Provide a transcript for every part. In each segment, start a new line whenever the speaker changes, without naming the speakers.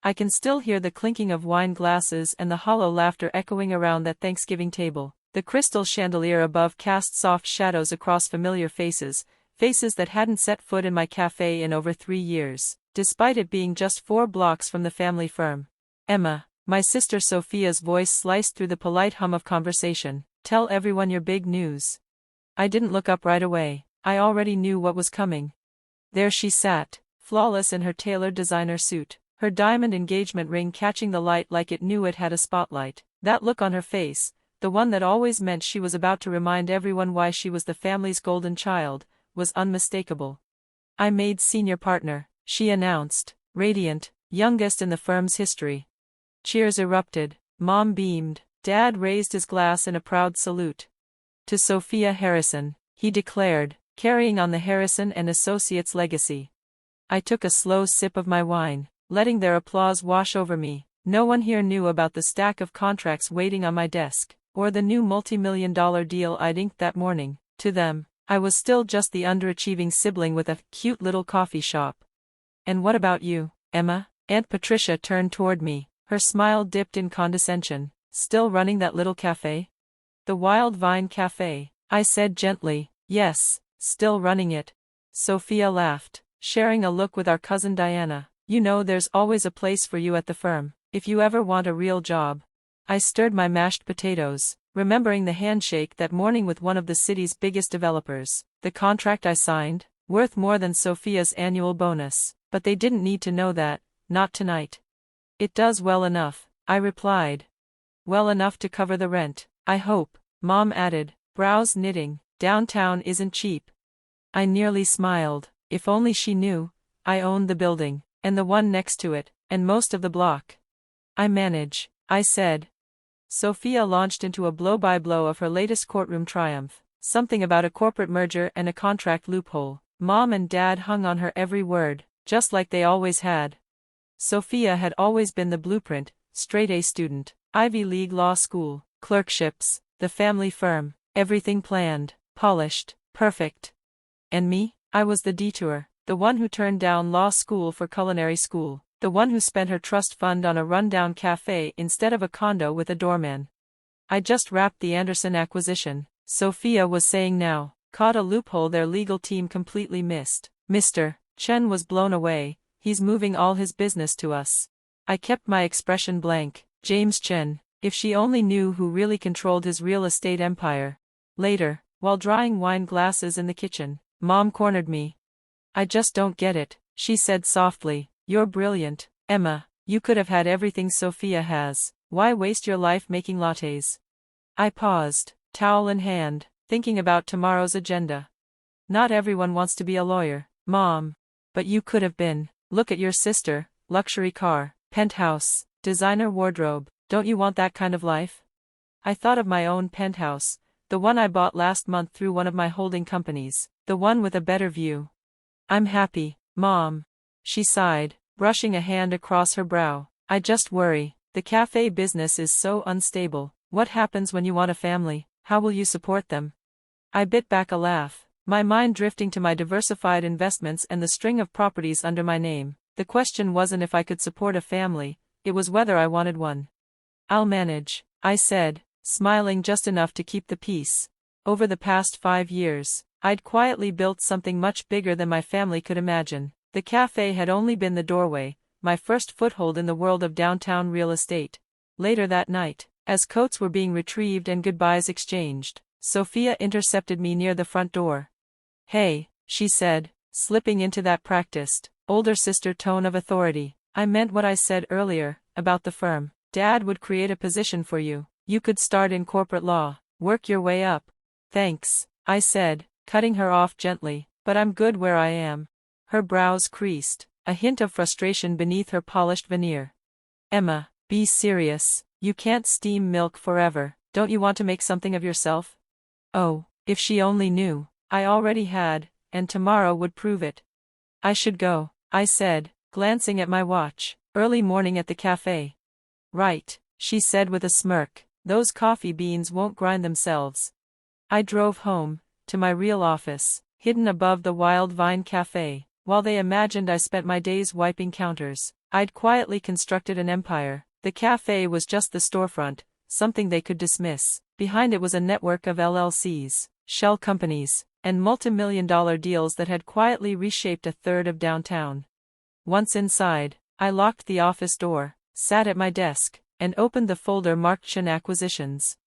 I can still hear the clinking of wine glasses and the hollow laughter echoing around that Thanksgiving table. The crystal chandelier above cast soft shadows across familiar faces, faces that hadn't set foot in my cafe in over 3 years, despite it being just 4 blocks from the family firm. Emma, my sister Sophia's voice sliced through the polite hum of conversation. Tell everyone your big news. I didn't look up right away. I already knew what was coming. There she sat, flawless in her tailored designer suit, her diamond engagement ring catching the light like it knew it had a spotlight. That look on her face, the one that always meant she was about to remind everyone why she was the family's golden child, was unmistakable. I made senior partner, she announced, radiant, youngest in the firm's history. Cheers erupted, Mom beamed, Dad raised his glass in a proud salute. To Sophia Harrison, he declared, carrying on the Harrison and Associates legacy. I took a slow sip of my wine, letting their applause wash over me. No one here knew about the stack of contracts waiting on my desk, or the new multi-million-dollar deal I'd inked that morning. To them, I was still just the underachieving sibling with a cute little coffee shop. And what about you, Emma? Aunt Patricia turned toward me, her smile dipped in condescension. Still running that little cafe? The Wild Vine Cafe, I said gently. Yes, still running it. Sophia laughed, sharing a look with our cousin Diana. You know there's always a place for you at the firm, if you ever want a real job. I stirred my mashed potatoes, remembering the handshake that morning with one of the city's biggest developers. The contract I signed, worth more than Sophia's annual bonus, but they didn't need to know that, not tonight. It does well enough, I replied. Well enough to cover the rent, I hope, Mom added, brows knitting. Downtown isn't cheap. I nearly smiled. If only she knew. I owned the building, and the one next to it, and most of the block. I manage, I said. Sophia launched into a blow-by-blow of her latest courtroom triumph, something about a corporate merger and a contract loophole. Mom and Dad hung on her every word, just like they always had. Sophia had always been the blueprint, straight-A student, Ivy League law school, clerkships, the family firm, everything planned, polished, perfect. And me? I was the detour, the one who turned down law school for culinary school, the one who spent her trust fund on a rundown cafe instead of a condo with a doorman. I just wrapped the Anderson acquisition, Sophia was saying now, caught a loophole their legal team completely missed. Mr. Chen was blown away, he's moving all his business to us. I kept my expression blank. James Chen, if she only knew who really controlled his real estate empire. Later, while drying wine glasses in the kitchen, Mom cornered me. I just don't get it, she said softly. You're brilliant, Emma. You could have had everything Sophia has. Why waste your life making lattes? I paused, towel in hand, thinking about tomorrow's agenda. Not everyone wants to be a lawyer, Mom. But you could have been. Look at your sister, luxury car, penthouse, designer wardrobe. Don't you want that kind of life? I thought of my own penthouse, the one I bought last month through one of my holding companies, the one with a better view. I'm happy, Mom. She sighed, brushing a hand across her brow. I just worry, the cafe business is so unstable. What happens when you want a family? How will you support them? I bit back a laugh, my mind drifting to my diversified investments and the string of properties under my name. The question wasn't if I could support a family, it was whether I wanted one. I'll manage, I said, smiling just enough to keep the peace. Over the past 5 years, I'd quietly built something much bigger than my family could imagine. The cafe had only been the doorway, my first foothold in the world of downtown real estate. Later that night, as coats were being retrieved and goodbyes exchanged, Sophia intercepted me near the front door. Hey, she said, slipping into that practiced, older sister tone of authority. I meant what I said earlier, about the firm. Dad would create a position for you. You could start in corporate law, work your way up. Thanks, I said, cutting her off gently, but I'm good where I am. Her brows creased, a hint of frustration beneath her polished veneer. Emma, be serious, you can't steam milk forever. Don't you want to make something of yourself? Oh, if she only knew, I already had, and tomorrow would prove it. I should go, I said, glancing at my watch. Early morning at the cafe. Right, she said with a smirk, those coffee beans won't grind themselves. I drove home, to my real office, hidden above the Wild Vine Cafe, while they imagined I spent my days wiping counters. I'd quietly constructed an empire. The cafe was just the storefront, something they could dismiss. Behind it was a network of LLCs, shell companies, and multi-million-dollar deals that had quietly reshaped a third of downtown. Once inside, I locked the office door, sat at my desk, and opened the folder marked Chen Acquisitions.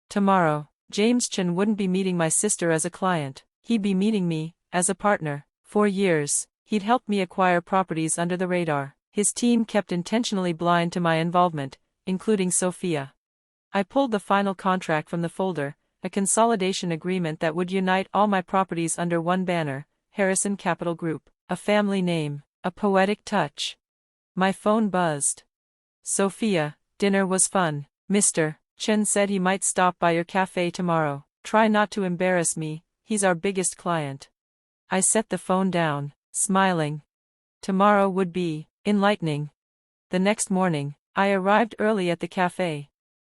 Tomorrow, James Chen wouldn't be meeting my sister as a client, he'd be meeting me, as a partner. For years, he'd helped me acquire properties under the radar. His team kept intentionally blind to my involvement, including Sophia. I pulled the final contract from the folder, a consolidation agreement that would unite all my properties under one banner, Harrison Capital Group. A family name, a poetic touch. My phone buzzed. Sophia, dinner was fun. Mr. Chen said he might stop by your cafe tomorrow. Try not to embarrass me, he's our biggest client. I set the phone down, smiling. Tomorrow would be enlightening. The next morning, I arrived early at the cafe.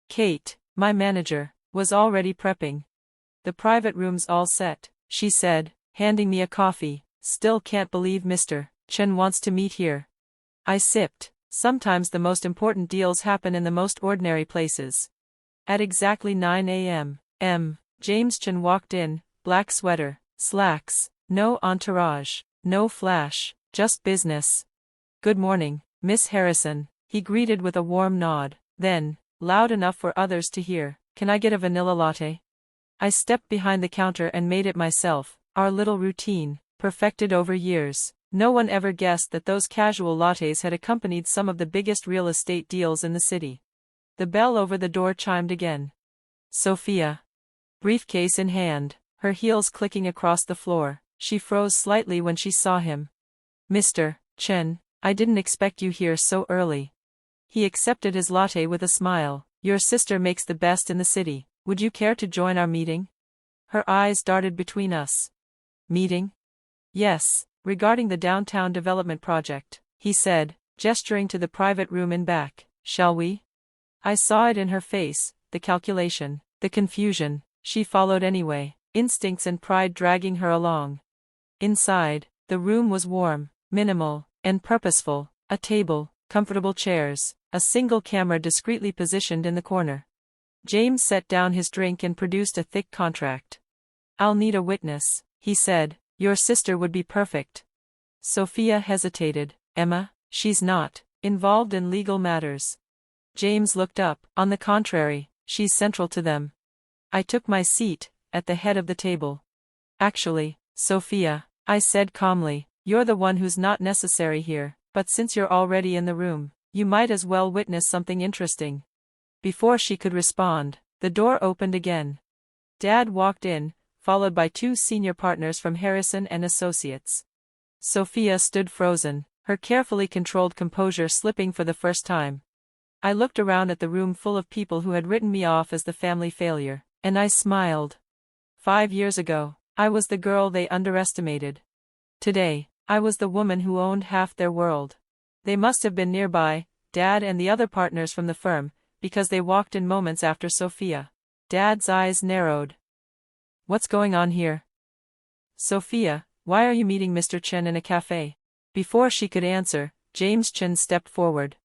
Kate, my manager, was already prepping. The private room's all set, she said, handing me a coffee. Still can't believe Mr. Chen wants to meet here. I sipped. Sometimes the most important deals happen in the most ordinary places. At exactly 9 a.m., James Chen walked in, black sweater, slacks, no entourage, no flash, just business. Good morning, Miss Harrison, he greeted with a warm nod. Then, loud enough for others to hear, can I get a vanilla latte? I stepped behind the counter and made it myself, our little routine, perfected over years. No one ever guessed that those casual lattes had accompanied some of the biggest real estate deals in the city. The bell over the door chimed again. Sophia. Briefcase in hand, her heels clicking across the floor, she froze slightly when she saw him. Mr. Chen, I didn't expect you here so early. He accepted his latte with a smile. Your sister makes the best in the city. Would you care to join our meeting? Her eyes darted between us. Meeting? Yes, regarding the downtown development project, he said, gesturing to the private room in back. Shall we? I saw it in her face, the calculation, the confusion. She followed anyway, instincts and pride dragging her along. Inside, the room was warm, minimal, and purposeful. A table, comfortable chairs, a single camera discreetly positioned in the corner. James set down his drink and produced a thick contract. I'll need a witness, he said. Your sister would be perfect. Sophia hesitated. Emma, she's not involved in legal matters. James looked up. On the contrary, she's central to them. I took my seat, at the head of the table. Actually, Sophia, I said calmly, you're the one who's not necessary here, but since you're already in the room, you might as well witness something interesting. Before she could respond, the door opened again. Dad walked in, followed by two senior partners from Harrison and Associates. Sophia stood frozen, her carefully controlled composure slipping for the first time. I looked around at the room full of people who had written me off as the family failure, and I smiled. 5 years ago, I was the girl they underestimated. Today, I was the woman who owned half their world. They must have been nearby, Dad and the other partners from the firm, because they walked in moments after Sophia. Dad's eyes narrowed. What's going on here? Sophia, why are you meeting Mr. Chen in a cafe? Before she could answer, James Chen stepped forward.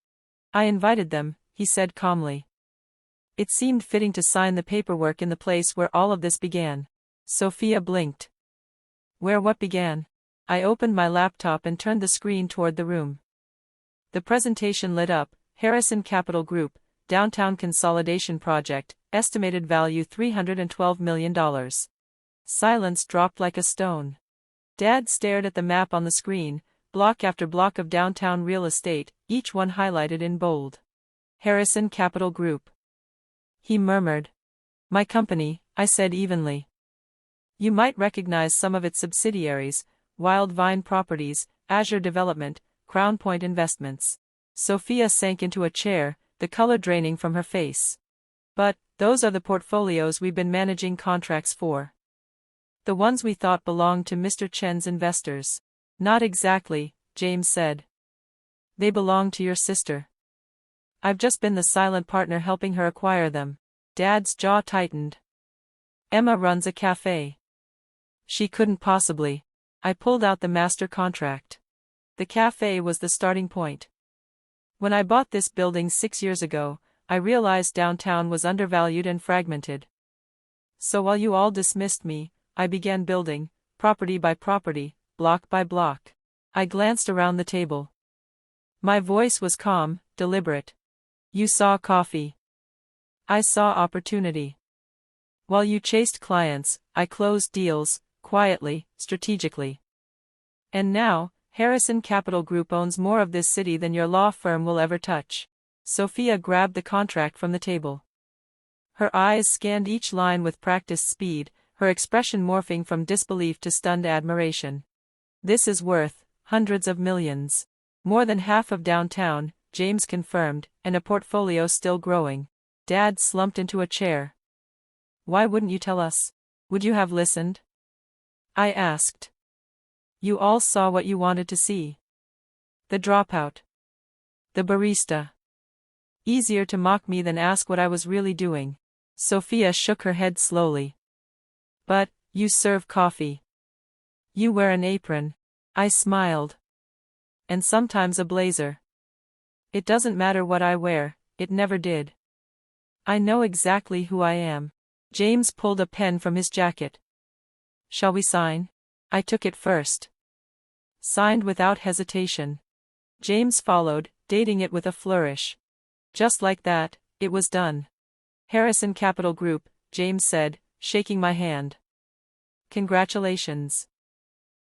I invited them, he said calmly. It seemed fitting to sign the paperwork in the place where all of this began. Sophia blinked. Where what began? I opened my laptop and turned the screen toward the room. The presentation lit up. Harrison Capital Group, Downtown Consolidation Project, estimated value $312 million. Silence dropped like a stone. Dad stared at the map on the screen, block after block of downtown real estate, each one highlighted in bold. Harrison Capital Group. He murmured. My company, I said evenly. You might recognize some of its subsidiaries, Wild Vine Properties, Azure Development, Crown Point Investments. Sophia sank into a chair, the color draining from her face. But, those are the portfolios we've been managing contracts for. The ones we thought belonged to Mr. Chen's investors. Not exactly, James said. They belong to your sister. I've just been the silent partner helping her acquire them. Dad's jaw tightened. Emma runs a cafe. She couldn't possibly. I pulled out the master contract. The cafe was the starting point. When I bought this building 6 years ago, I realized downtown was undervalued and fragmented. So while you all dismissed me, I began building, property by property, block by block. I glanced around the table. My voice was calm, deliberate. You saw coffee. I saw opportunity. While you chased clients, I closed deals, quietly, strategically. And now, Harrison Capital Group owns more of this city than your law firm will ever touch. Sophia grabbed the contract from the table. Her eyes scanned each line with practiced speed, her expression morphing from disbelief to stunned admiration. This is worth hundreds of millions. More than half of downtown, James confirmed, and a portfolio still growing. Dad slumped into a chair. Why wouldn't you tell us? Would you have listened? I asked. You all saw what you wanted to see. The dropout. The barista. Easier to mock me than ask what I was really doing. Sophia shook her head slowly. But, you serve coffee. You wear an apron. I smiled. And sometimes a blazer. It doesn't matter what I wear, it never did. I know exactly who I am. James pulled a pen from his jacket. Shall we sign? I took it first. Signed without hesitation. James followed, dating it with a flourish. Just like that, it was done. Harrison Capital Group, James said, shaking my hand. Congratulations.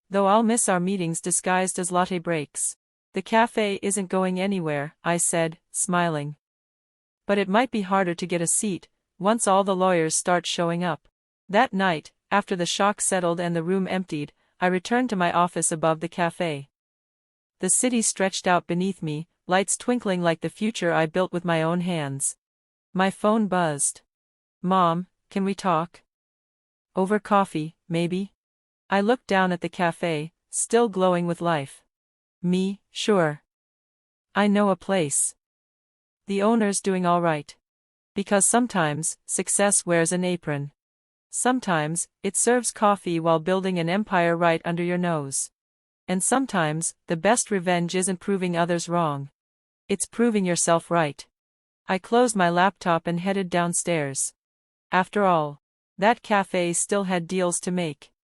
Though I'll miss our meetings disguised as latte breaks. The cafe isn't going anywhere, I said, smiling. But it might be harder to get a seat, once all the lawyers start showing up. That night, after the shock settled and the room emptied, I returned to my office above the cafe. The city stretched out beneath me, lights twinkling like the future I built with my own hands. My phone buzzed. Mom, can we talk? Over coffee, maybe? I looked down at the cafe, still glowing with life. Me, sure. I know a place. The owner's doing all right. Because sometimes, success wears an apron. Sometimes, it serves coffee while building an empire right under your nose. And sometimes, the best revenge isn't proving others wrong. It's proving yourself right. I closed my laptop and headed downstairs. After all, that cafe still had deals to make.